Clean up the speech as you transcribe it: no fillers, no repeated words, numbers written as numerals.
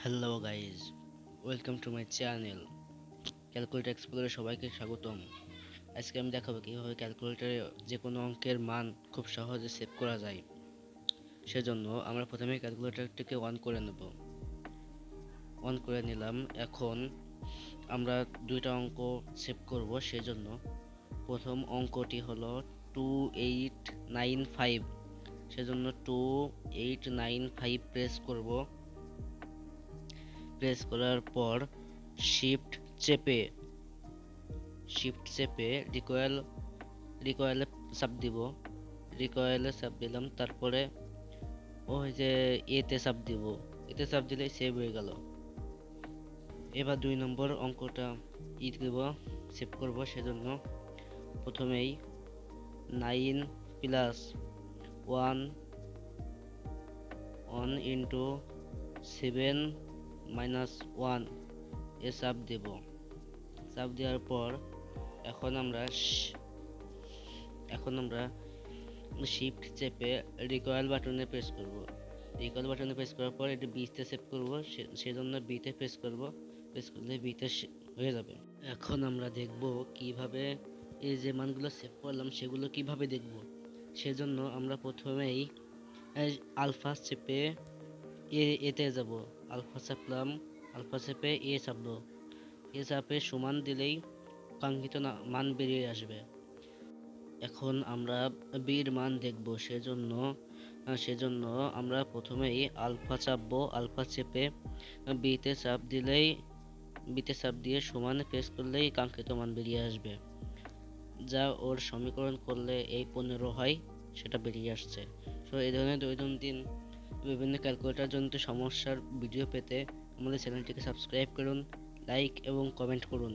Hello guys, welcome to my channel calculator এক্সপ্লোরে সবাইকে স্বাগতম। আজকে আমি দেখাবো কীভাবে ক্যালকুলেটরে যে কোনো অঙ্কের মান খুব সহজে সেভ করা যায়। সেজন্য আমরা প্রথমে ক্যালকুলেটরটিকে অন করে নেব। অন করে নিলাম। এখন আমরা দুইটা অঙ্ক সেভ করব। সেজন্য প্রথম অঙ্কটি হলো 2895। সেজন্য 2895 প্রেস করার পর শিফট চেপে রিকয়েলে চাপ দিলাম। তারপরে ওই যে এতে চাপ দিলে সেভ হয়ে গেল। এবার 2 নম্বর অঙ্কটা সেভ করব। সেজন্য প্রথমেই 9 প্লাস 1 ইন্টু 7 মাইনাস 1 এ চাপ দেওয়ার পর এখন আমরা শিফট চেপে রিকয়েল বাটনে প্রেস করব। রিকয়েল বাটনে প্রেস করার পর এটি বিতে সেভ করব। সেজন্য বিতে প্রেস করব। প্রেস করলে বিতে হয়ে যাবে। এখন আমরা দেখব কিভাবে এই যে মানগুলো সেভ করলাম সেগুলো কিভাবে দেখব। সেজন্য আমরা প্রথমেই আলফা চেপে এতে যাব। আলফা চাপলাম। আলফা চেপে চাপবো। চাপে সমান দিলেই কাঙ্ক্ষিত মান বেরিয়ে আসবে। এখন আমরা বির মান দেখব। সেজন্য আমরা প্রথমেই আলফা চাপবো। আলফা চেপে বিতে চাপ দিয়ে সমান প্রেস করলেই কাঙ্ক্ষিত মান বেরিয়ে আসবে। যা ওর সমীকরণ করলে এই 15 হয়, সেটা বেরিয়ে আসছে। সো এই ধরনের দৈনন্দিন বিভিন্ন ক্যালকুলেটর জনিত সমস্যার ভিডিও পেতে আমাদের চ্যানেলটিকে সাবস্ক্রাইব করুন, লাইক এবং কমেন্ট করুন।